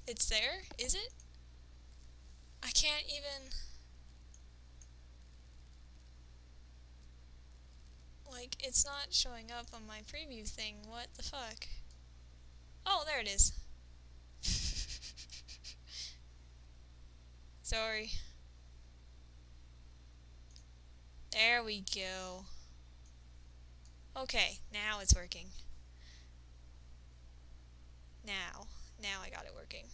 It's there? Is it? I can't even... Like, it's not showing up on my preview thing. What the fuck? Oh, there it is. Sorry. There we go. Okay, now it's working. Now I got it working.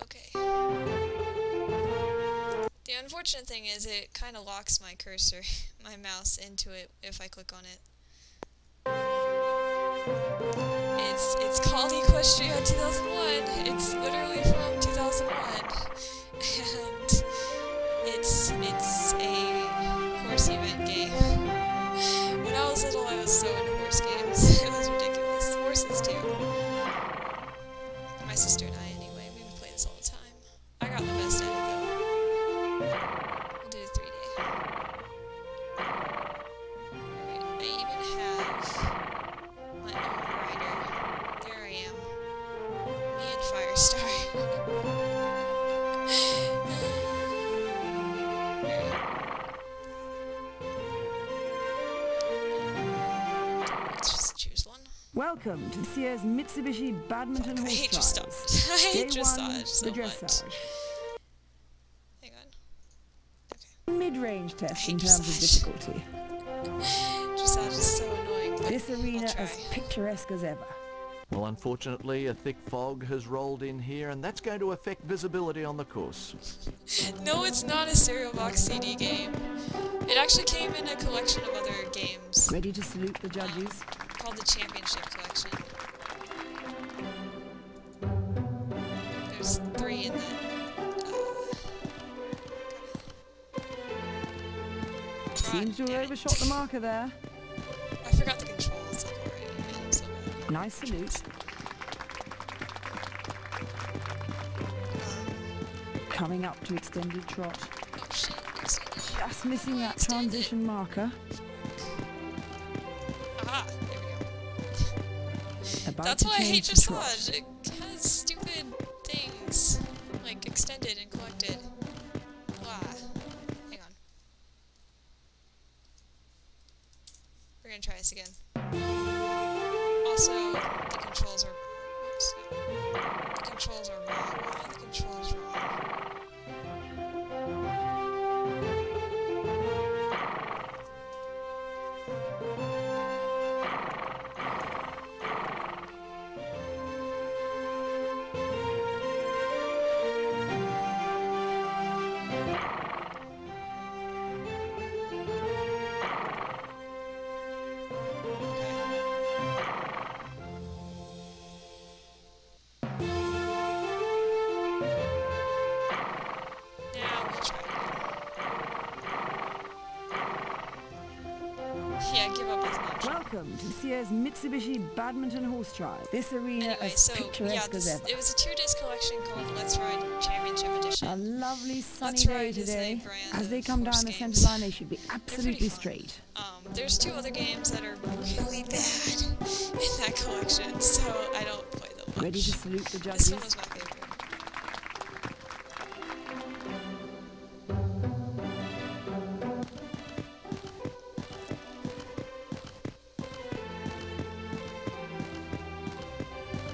Okay. The unfortunate thing is it kind of locks my cursor, my mouse into it if I click on it. It's called Equestriad 2001. It's literally from 2001. And it's a horse event game. When I was little, I was so into horse games. It was ridiculous. Horses, too. My sister and I, anyway. We would play this all the time. I got the best at it, though. We'll do a 3-day. Alright, I even have my own rider. There I am. Me and Firestar. Welcome to this year's Mitsubishi Badminton Horse I hate Trials. dressage. I hate dressage so the much. dressage. Hang on. Okay. Mid-range test in dressage. terms of difficulty. Dressage is so annoying, but This arena I'll try. as picturesque as ever. Well, unfortunately, a thick fog has rolled in here, and that's going to affect visibility on the course. No, it's not a Stereo Box CD game. It actually came in a collection of other games. Ready to salute the judges? Called the Championship Collection. There's 3 in that. Seems to have overshot the marker there. I forgot the controls like already. Man, I'm so bad. Nice salute. Coming up to extended trot. Oh shit, Just missing that transition marker. Aha, there we go. About That's to why I hate change to trot. dressage. It has stupid things. Like extended and collected. Blah. Hang on. We're gonna try this again. Also, the controls are... Oops. The controls are wrong. Why are the controls wrong? Yeah, give up as an option. Welcome to this year's Mitsubishi Badminton Horse Trial. This arena Anyway, as so yeah, picturesque as ever. it was a 2-disc collection called Let's Ride Championship Edition. A lovely sunny Let's day Ride is a today. brand As they of come down horse the games. centre line, they should be They're absolutely pretty fun. straight. There's 2 other games that are really bad in that collection, so I don't play them much. Ready to salute the This judges? one was my favorite.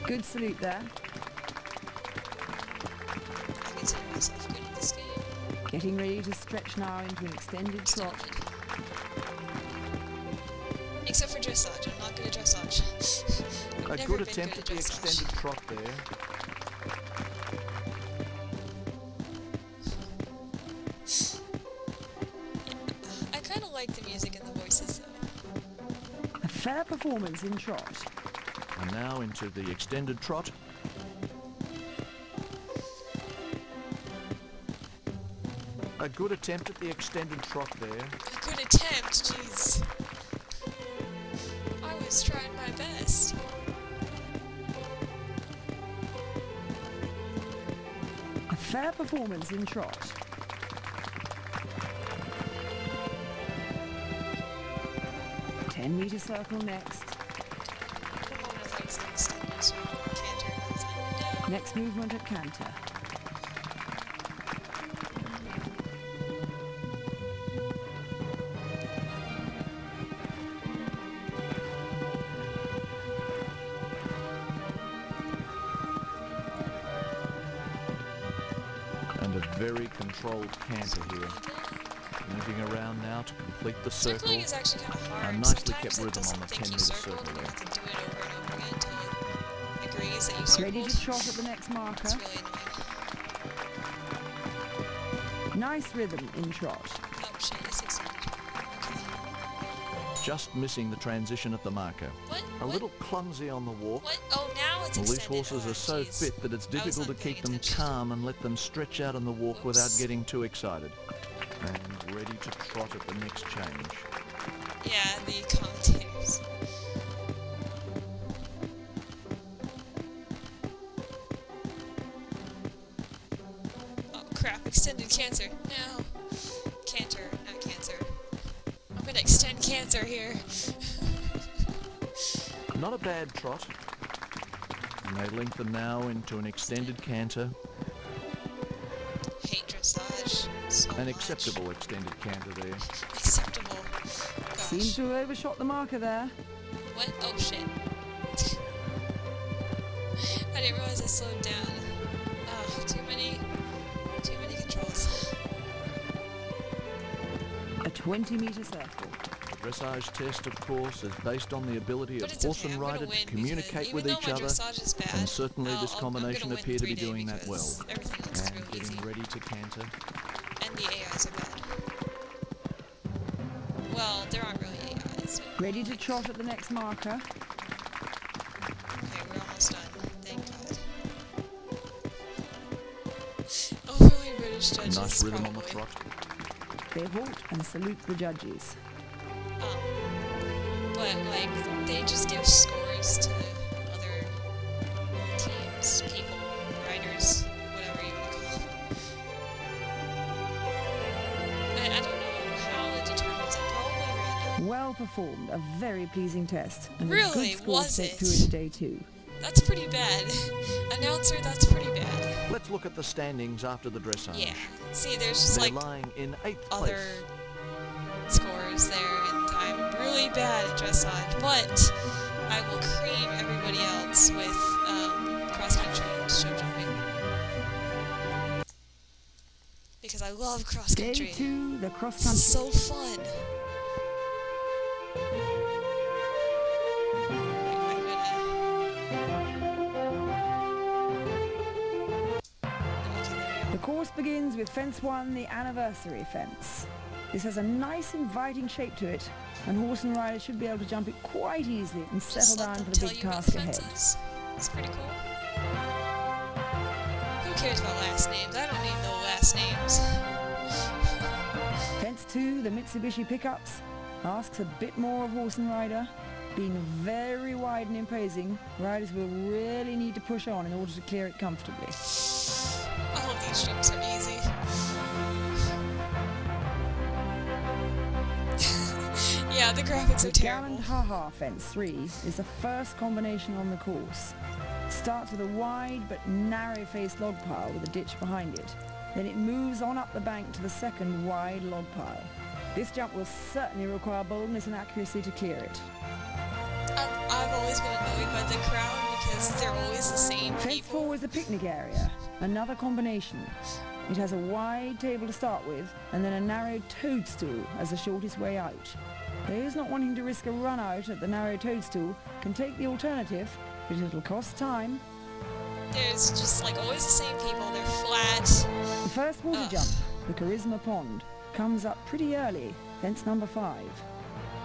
Good salute there. I consider myself good at this game. Getting ready to stretch now into an extended trot. Extended. Except for dressage, I'm not good at dressage. I've A never good been attempt at good the dressage. extended trot there. I kind of like the music and the voices, though. A fair performance in trot. And now into the extended trot. A good attempt at the extended trot there. A good attempt, jeez. I was trying my best. A fair performance in trot. Ten-metre circle next. A moment of Next movement at canter. And a very controlled canter here. Moving around now to complete the circle. Circling is actually kind of hard. A nicely Sometimes kept it rhythm doesn't on the think 10 you metre circled, circle and you there. have to do it over and over again until it agrees that you circled. Ready to trot at the next marker. It's really annoying. Nice rhythm in trot. Oh shit, it's extended. Okay. Just missing the transition at the marker. What? A What? little clumsy on the walk. What? Oh, now it's Well, these extended. horses Oh, are so jeez. fit that it's I was difficult to not paying keep them attention. calm and let them stretch out on the walk without Whoops. getting too excited. And ready to trot at the next change. Yeah, the commentators. Oh crap, extended cancer. No. Canter, not cancer. I'm gonna extend cancer here. Not a bad trot. And they lengthen now into an extended canter. Hate dressage so An much. acceptable extended canter there. Acceptable. Seems Gosh. to have overshot the marker there. What? Oh shit. I didn't realize I slowed down. Oh, too many controls. A 20-metre circle. The dressage test, of course, is based on the ability But of it's horse okay, and I'm gonna rider win to communicate with because each even though my other, dressage is bad, and certainly this I'm combination gonna win appear to be 3D doing that well. because everything else is And real easy. getting ready to canter. And the AIs are bad. Well, there aren't really AIs. Ready to trot at the next marker. Okay, we're almost done. Thank God. Overly British judges, Nice rhythm probably. on the trot. They halt and salute the judges. But, like, they just give scores to other teams, people, riders, whatever you want to call them. I don't know how it determines it. Probably random. Well performed, a very pleasing test, and a Really? good score Was to take it? through into day 2. That's pretty bad. Announcer, that's pretty bad. Let's look at the standings after the dressage. Yeah. See, there's just, They're like, lying in 8th other place. scores there, and I'm really bad at dressage, but I will cream everybody else with cross-country and show jumping. Because I love Day cross-country. 2, the cross This is country. so fun. The course begins with fence 1, the anniversary fence. This has a nice inviting shape to it, and horse and rider should be able to jump it quite easily and settle Just let down them for the tell big you about task the ahead. fences. It's pretty cool. Who cares about last names? I don't need no last names. Fence 2, the Mitsubishi pickups, asks a bit more of horse and rider. Being very wide and imposing, riders will really need to push on in order to clear it comfortably. All of these jumps are easy. Yeah, the graphics The are terrible. Gallant Ha-Ha Fence 3 is the first combination on the course. Starts with a wide but narrow-faced log pile with a ditch behind it. Then it moves on up the bank to the second wide log pile. This jump will certainly require boldness and accuracy to clear it. I've always been annoyed by the crowd because they're always the same Fence people. 4 is the picnic area, another combination. It has a wide table to start with, and then a narrow toadstool as the shortest way out. Those not wanting to risk a run out at the narrow toadstool can take the alternative, but it'll cost time. There's just like always the same people. They're flat. The first water Ugh. jump, the Charisma Pond, comes up pretty early, fence number 5.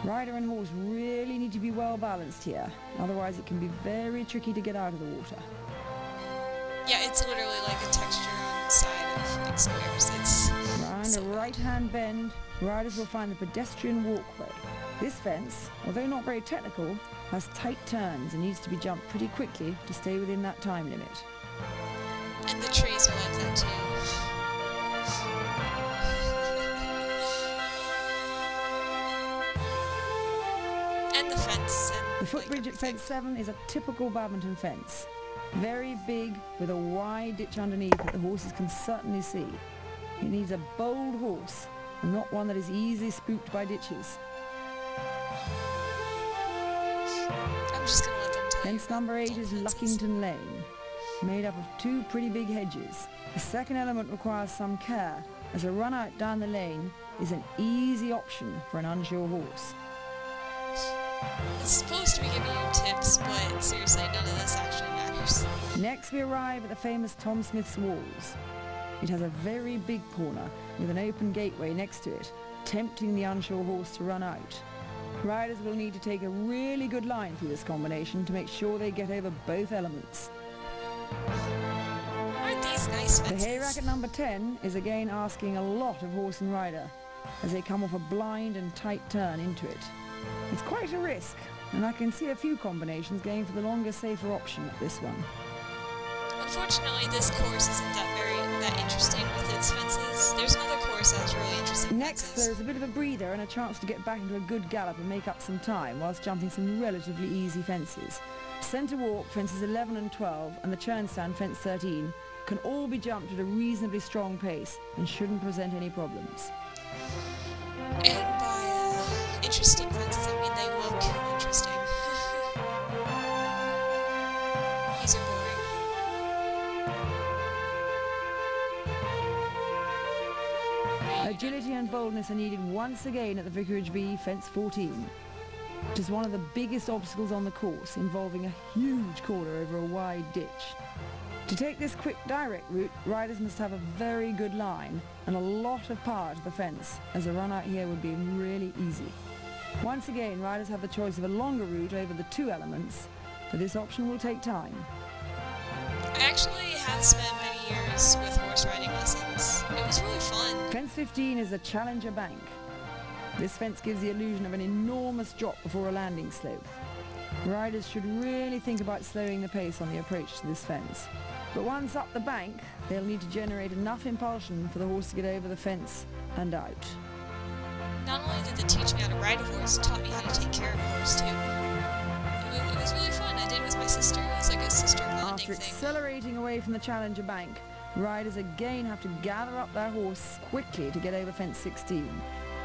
Rider and horse really need to be well balanced here, otherwise it can be very tricky to get out of the water. Yeah, it's literally like a texture on the side of big squares. It's Round so a bad. right-hand bend, riders will find the pedestrian walkway. This fence, although not very technical, has tight turns and needs to be jumped pretty quickly to stay within that time limit. And the trees are like that too. And the fence. And The like footbridge at everything. fence 7 is a typical badminton fence. Very big, with a wide ditch underneath that the horses can certainly see. It needs a bold horse, and not one that is easily spooked by ditches. I'm just gonna let them tell you. Fence number 8 is Luckington Lane, made up of 2 pretty big hedges. The second element requires some care, as a run out down the lane is an easy option for an unsure horse. It's supposed to be giving you tips, but seriously, none of this actually matters. Next we arrive at the famous Tom Smith's Walls. It has a very big corner with an open gateway next to it, tempting the unsure horse to run out. Riders will need to take a really good line through this combination to make sure they get over both elements. Aren't these nice The fences? hay rack at number 10 is again asking a lot of horse and rider as they come off a blind and tight turn into it. It's quite a risk, and I can see a few combinations going for the longer, safer option at this one. Unfortunately, this course isn't that interesting with its fences. There's another course that has really interesting Next, fences. there's a bit of a breather and a chance to get back into a good gallop and make up some time whilst jumping some relatively easy fences. Centre Walk, fences 11 and 12, and the Churnstand, fence 13, can all be jumped at a reasonably strong pace and shouldn't present any problems. And by interesting fences, I mean they look interesting. These are boring. Agility and boldness are needed once again at the Vicarage V, fence 14. It is one of the biggest obstacles on the course, involving a huge corner over a wide ditch. To take this quick direct route, riders must have a very good line and a lot of power to the fence, as a run out here would be really easy. Once again, riders have the choice of a longer route over the 2 elements, but this option will take time. I actually have spent many years with horse riding lessons. It was really fun. Fence 15 is the Challenger Bank. This fence gives the illusion of an enormous drop before a landing slope. Riders should really think about slowing the pace on the approach to this fence. But once up the bank, they'll need to generate enough impulsion for the horse to get over the fence and out. Not only did it teach me how to ride a horse, it taught me how to take care of a horse too. It was really fun. I did it with my sister. It was like a sister bonding After thing. accelerating away from the Challenger Bank, riders again have to gather up their horse quickly to get over fence 16.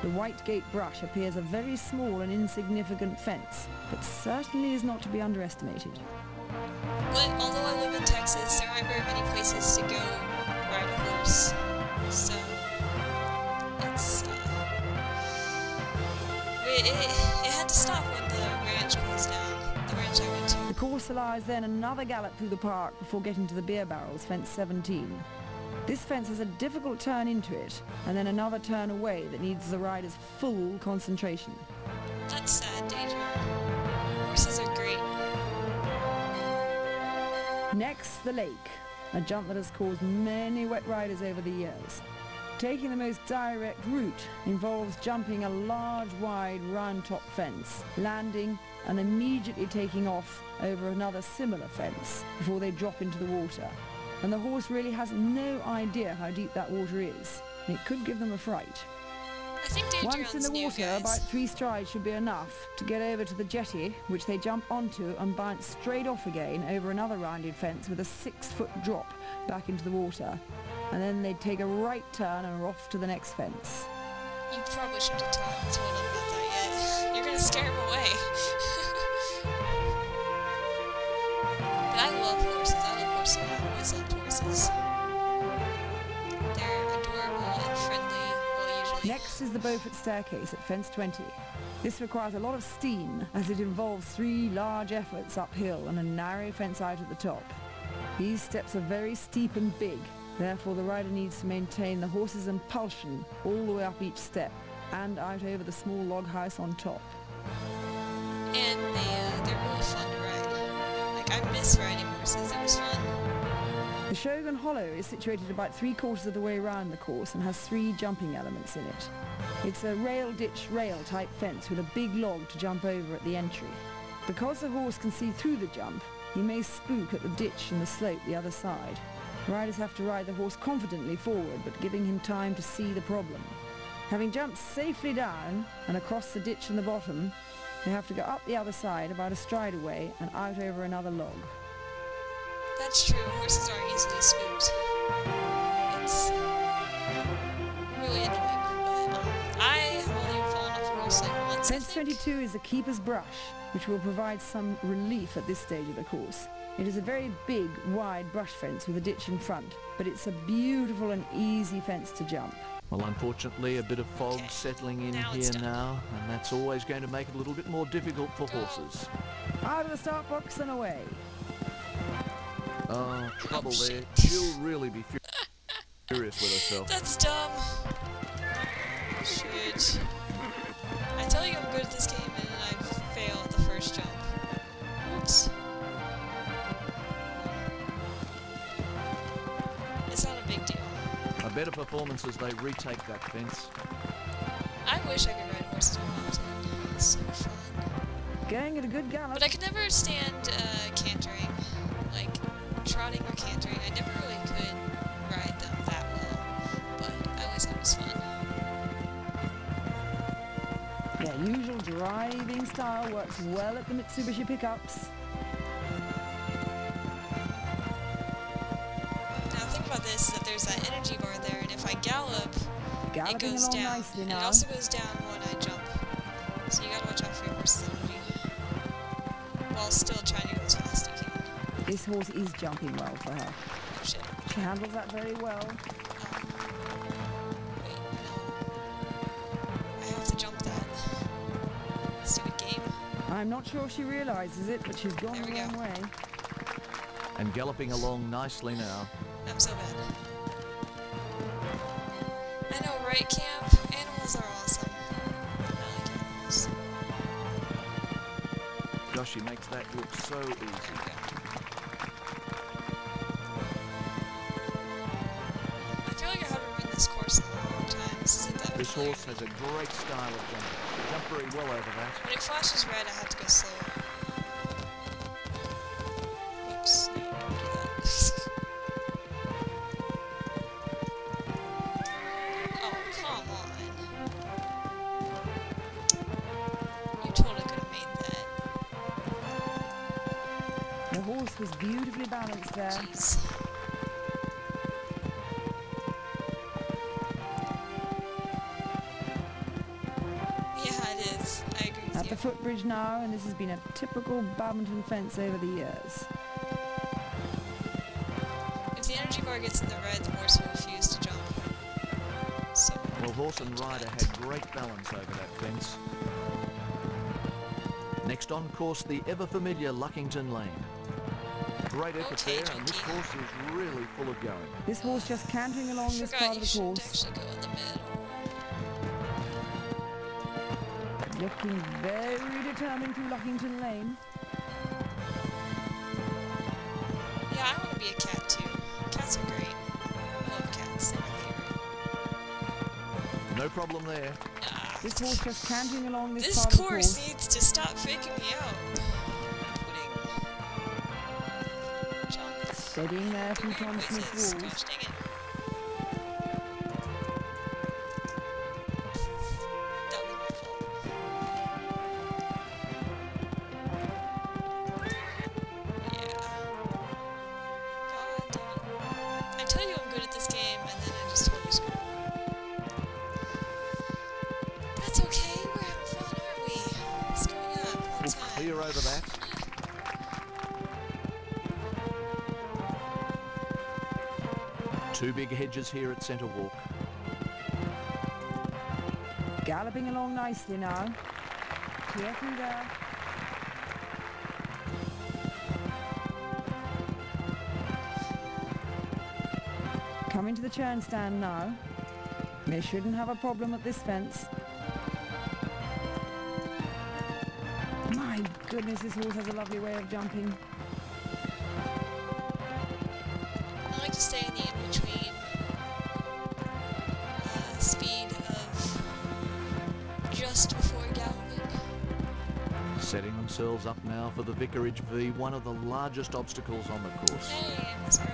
The white gate brush appears a very small and insignificant fence, but certainly is not to be underestimated. But although I live in Texas, there aren't very many places to go ride a horse. So it's it had to stop when the ranch closed down. The ranch I went to. The course allows then another gallop through the park before getting to the beer barrels, fence 17. This fence has a difficult turn into it, and then another turn away that needs the rider's full concentration. That's sad, Danger. Horses are great. Next, the lake, a jump that has caused many wet riders over the years. Taking the most direct route involves jumping a large, wide, round-top fence, landing and immediately taking off over another similar fence before they drop into the water. And the horse really has no idea how deep that water is, and it could give them a fright. I think Danger Once in the new, water, guys. about 3 strides should be enough to get over to the jetty, which they jump onto and bounce straight off again over another rounded fence with a 6-foot drop back into the water. And then they take a right turn and are off to the next fence. You probably shouldn't have told him about that yet. You're gonna scare him away. But I love horses. I love horses. I've always loved horses. They're adorable and friendly, well, usually. Next is the Beaufort Staircase at fence 20. This requires a lot of steam, as it involves 3 large efforts uphill and a narrow fence out at the top. These steps are very steep and big, therefore the rider needs to maintain the horse's impulsion all the way up each step and out over the small log house on top. And they're really fun to ride. Like, I miss riding horses. It was fun. The Shogun Hollow is situated about 3/4 of the way around the course and has 3 jumping elements in it. It's a rail ditch rail type fence with a big log to jump over at the entry. Because the horse can see through the jump, he may spook at the ditch and the slope the other side. Riders have to ride the horse confidently forward, but giving him time to see the problem. Having jumped safely down and across the ditch and the bottom, they have to go up the other side about a stride away and out over another log. That's true. Horses aren't easily scooped. It's really annoying, but I have only fallen off a horse like once, I Fence think. 22 is a keeper's brush, which will provide some relief at this stage of the course. It is a very big, wide brush fence with a ditch in front, but it's a beautiful and easy fence to jump. Well, unfortunately, a bit of fog Okay. settling in Now it's here done. now, and that's always going to make it a little bit more difficult for horses. Out of the start box and away. Oh, trouble Oh, there. shit. She'll really be furious with herself. That's dumb. Shoot. I tell you I'm good at this game and I fail at the first jump. Oops. It's not a big deal. A better performance as they retake that fence. I wish I could ride horses more often. It's so fun. Going at a good gallop. But I could never stand cantering. Like, trotting or cantering. I never really could ride them that well. But I always thought it was fun. Their usual driving style works well at the Mitsubishi pickups. Now the thing about this is that there's that energy bar there, and if I gallop, it Galloping goes along down. nicely And it now. also goes down when I jump. So you gotta watch out for your horse's energy. While still trying to go as fast as you can. This horse is jumping well for her. Oh shit. She handles that very well. Wait, no. I have to jump that. Stupid game. I'm not sure she realizes it, but she's gone There the we wrong go. way. And galloping along nicely now. I'm so bad. I know, right, Camp? Animals are awesome. I like animals. Gosh, she makes that look so easy. There we go. I feel like I haven't ridden this course in a long time. This isn't that This familiar horse to has me. a great style of jumping. Jumped very well over that. When it flashes red, I have to go slower. Whoops. No, don't do that. Oh, come on. You totally could have made that. The horse was beautifully balanced there. Jeez. Yeah, it is. I agree with At you. the footbridge now, and this has been a typical badminton fence over the years. If the energy bar gets in the red, the horse will refuse to jump. So, Well, horse and rider had great balance over that fence. Next on course, the ever-familiar Luckington Lane. Great effort Okay, there, and this Twinkie. horse is really full of going. This horse just cantering along this forgot part you of the shouldn't course, actually go in the middle. looking very determined through Luckington Lane. Yeah, I want to be a cat too. Cats are great. I love cats. They're my favorite. No problem there. Ah. This horse just cantering along this, This part of the course course. needs to stop faking me out. Putting jump. Steadying there through Weird Tom Smith's places. walls. Gosh dang it. That was my fault. Yeah. God damn it. I tell you I'm good at this game, and then I just totally screw up. That's okay. We're having fun, aren't we? Screwing up all the We'll time. clear over that. Two big hedges here at Centre Walk. Galloping along nicely now. Carefully there. Coming to the churn stand now. They shouldn't have a problem at this fence. My goodness, this horse has a lovely way of jumping. I like to stay in the in-between speed of just before galloping. Setting themselves up now for the Vicarage V, one of the largest obstacles on the course. Hey, Miss Bro.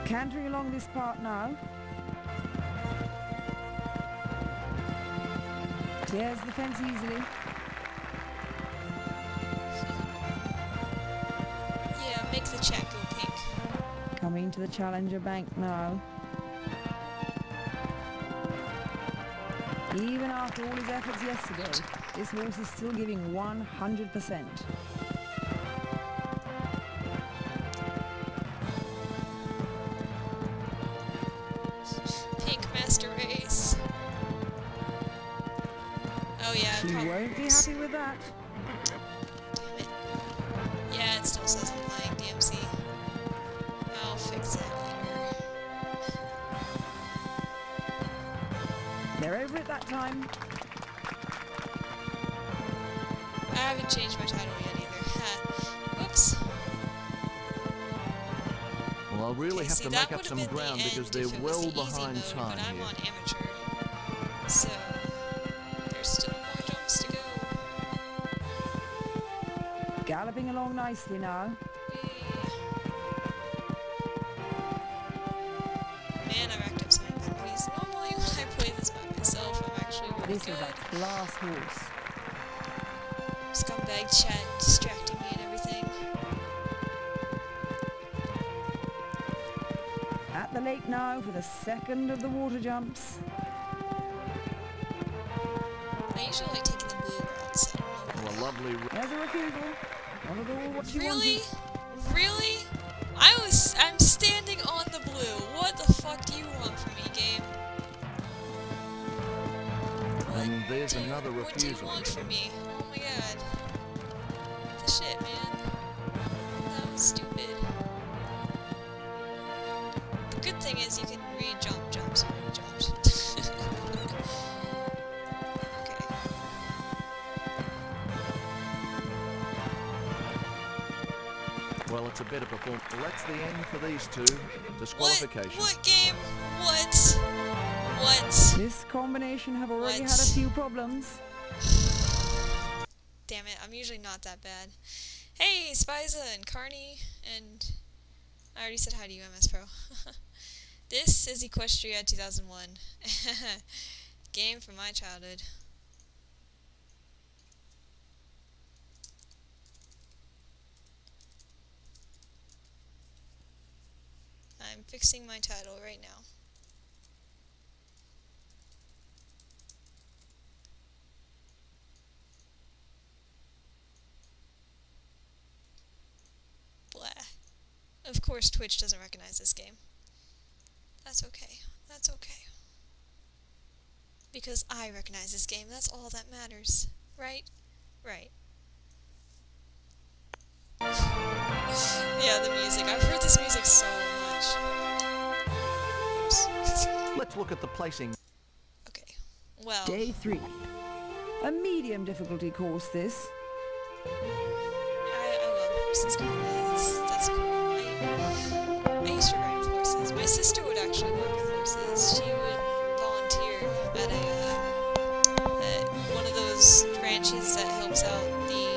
Cantering along this part now. Clears the fence easily. Yeah, make the check. Coming to the Challenger bank now. Even after all his efforts yesterday, this horse is still giving 100%. Pink Master Race. Oh yeah, She won't be happy with that. Damn it. Yeah, it still says I'm playing DMC. I'll fix that later. They're over it that time. I haven't changed my title yet either. Ha. Whoops. Well, I'll really have to make up some ground because they're well behind time but I'm here. on amateur, so there's still more jumps to go. Galloping along nicely now. Man, I racked up so many penalties. Normally when I play this by myself, I'm actually really This good. is a class horse. Scumbag chat distracting me and everything. At the lake now for the second of the water jumps. I usually like taking the blue route, so I don't know. Well, a lovely... There's a refusal. Not at all what she Really? wanted. Really? I'm standing on the blue. What the fuck do you want from me, game? And there's another What do you refusal. want from me? Oh my god. What the shit, man? That was stupid. The good thing is you can re-jump jumps you already jumped. Okay. Well, it's a better performance. Well, that's the end for these two. Disqualification. What game? What? What? This combination have already What? had a few problems. Damn it, I'm usually not that bad. Hey, Spiza and Carney, and I already said hi to you, MS Pro. This is Equestriad 2001. Game from my childhood. I'm fixing my title right now. Blah. Of course Twitch doesn't recognize this game. That's okay. That's okay. Because I recognize this game, that's all that matters. Right? Right. Yeah, the music. I've heard this music so much. Oops. Let's look at the placing. Okay. Well, Day 3. A medium difficulty course this. I love horses. That's cool. I used to ride with horses. My sister would actually work with horses. She would volunteer at one of those ranches that helps out the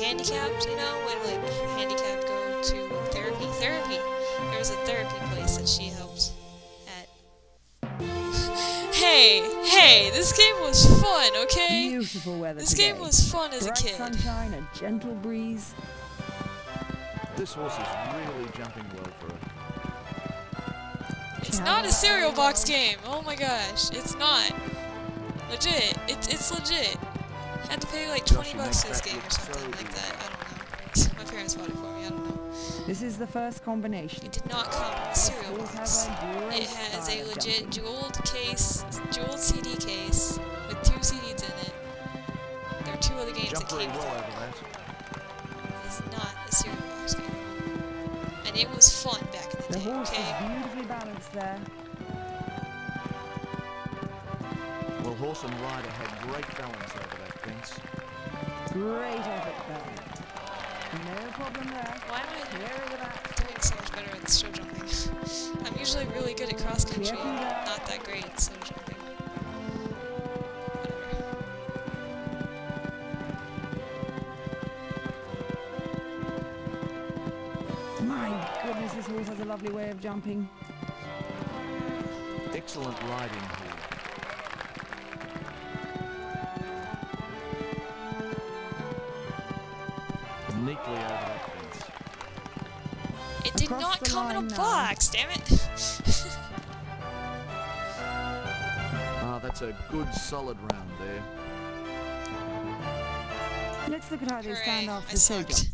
handicapped, you know, when like handicapped go to therapy. There was a therapy place that she helped at. Hey, this game was fun, okay? Beautiful weather This today. game was fun as a Bright kid. sunshine, a gentle breeze. This horse is really jumping well for her. It's not a cereal box game. Oh my gosh, it's not. Legit. It's legit. Had to pay like 20 bucks for this game or something like that. I don't know. My parents bought it for me. I don't know. This is the first combination. It did not come in a cereal This box. has a great It has style a of legit jumping. jeweled CD case with 2 CDs in it. There are 2 other games Jump that very came well with it. over that. It's not a cereal box game. And it was fun back in the The day, horse okay? is beautifully balanced there. Well, horse and rider had great balance over that fence. Great effort there. No problem there. Why am I Clear of the back. doing so much better at show jumping? I'm usually really good at cross country, Yeah. not that great at show jumping. My goodness, this horse has a lovely way of jumping. Excellent riding here. neatly over that fence. It did Across not the come in a line now. box, damn it! Ah, that's a good solid round there. Let's look at how they Hooray, stand after I the show jump. sucked.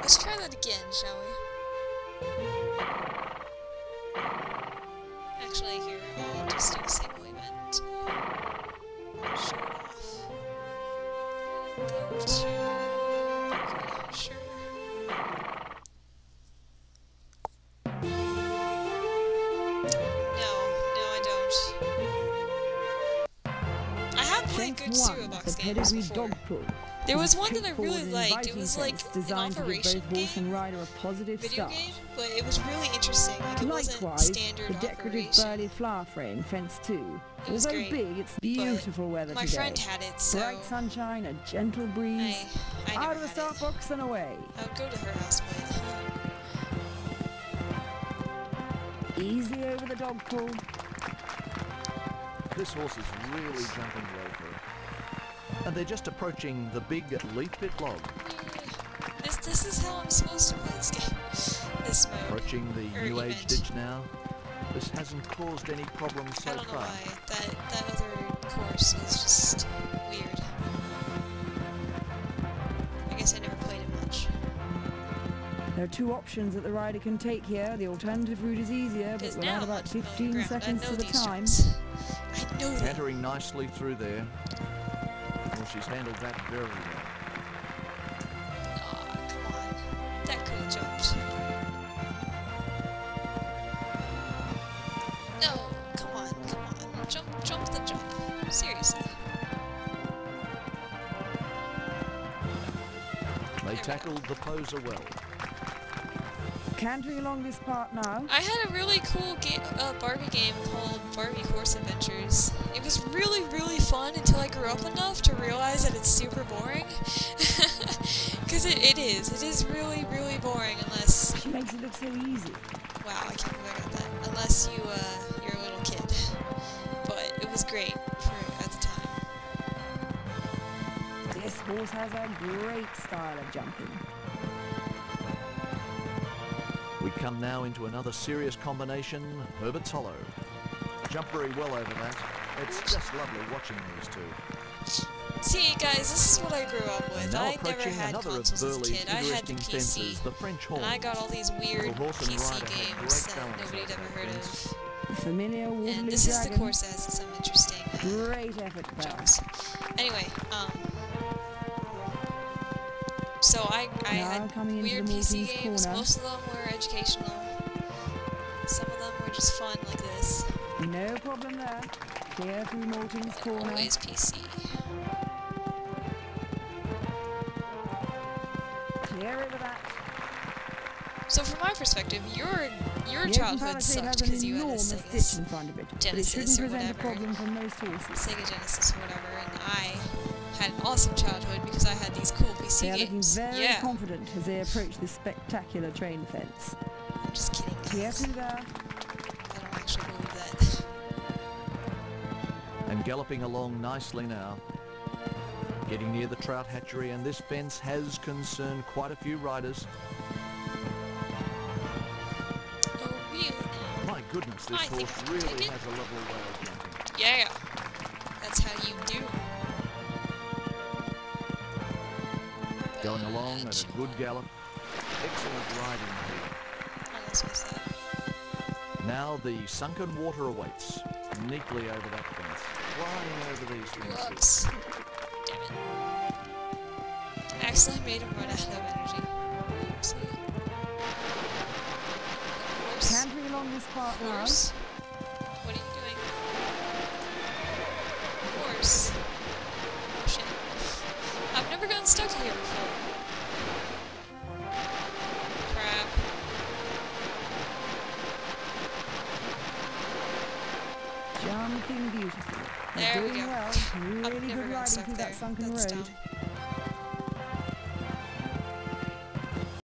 Let's try that again, shall we? Actually, here, I'll just do a single event. Show it off. Go to... Okay, sure. No, I don't. I have played good cereal box the games pedigree before. dog pull. There was It's a one that I really straightforward and liked. It inviting was like fence an designed to give operation both horse and game, rider a positive video start. game, but it was really interesting. Like it wasn't Likewise, standard the decorative operation. burly flower frame fence 2. It was Although great, big, it's beautiful weather My today. friend had it, so Bright sunshine, a gentle breeze. I never Out of the had start it. box and away. I would go to her house, but Easy over the dog pull. This horse is really jumping well for it. And they're just approaching the big leaf pit log. this is how I'm supposed to play this game. This mode. Approaching the Or new age event. ditch now. This hasn't caused any problems so I don't know far. why. That other course was just weird. I guess I never played it much. There are 2 options that the rider can take here. The alternative route is easier, but Because we'll now add I'm about unfamiliar 15 ground. seconds I know to the these time. jumps. I know them. Cantering nicely through there. Well, she's handled that very well. Aw, come on. That could have jumped. No, come on. Jump the jump. Seriously. They tackled the poser well. Cantering along this part now. I had a really cool Barbie game called Barbie Horse Adventures. It was really, really fun until I grew up enough to realize that it's super boring. Because it is really, really boring unless... She makes it look so easy. Wow, I can't believe I got that. Unless you're a little kid. But it was great at the time. This horse has a great style of jumping. We come now into another serious combination, Herbert's Hollow. Jump very well over that. It's just lovely watching these two. See, guys, this is what I grew up with. And now I never approaching had another of consoles as a Burley's kid. I had the interesting PC. fences, the French Horn. And I got all these weird The horse and PC rider had games great that balance nobody'd over ever that heard fence. of. The familiar wobbly And this is the dragon. course that has some interesting Great effort there. jumps. Anyway, so I Now had coming into weird the PC Maltese games. corner. Most of them were educational. Some of them were just fun, like this. No problem there. Clear through Morton's corner. Always PC. Clear over that. So from my perspective, your The open childhood palisade sucked has because an you had a enormous Sega, ditch in front of it, but it Genesis shouldn't or present a whatever. problem for most horses. Sega Genesis or whatever, and I had an awesome childhood because I had these cool PC They are looking games. very Yeah, confident as they approach this spectacular train fence. I'm just kidding, Clear guys. through there. I don't actually believe that. And galloping along nicely now. Getting near the trout hatchery, and this fence has concerned quite a few riders. Oh, really now? My goodness, this I think horse I can really take it. has a lovely way of jumping. Yeah, that's how you do. Going along at a good gallop. Excellent riding Almost missed that. here. Now the sunken water awaits. Neatly over that fence. Flying over these fences. Whoops. Damn it. Actually made him run out of energy. Oopsie. Horse. Cantering along this part now. Horse. What are you doing? Horse. Oh shit. I've never gotten stuck here before. Crap. Jumping beautifully. There we Doing go. well. I've Really never good gotten riding stuck through there. that sunken That's road. dumb.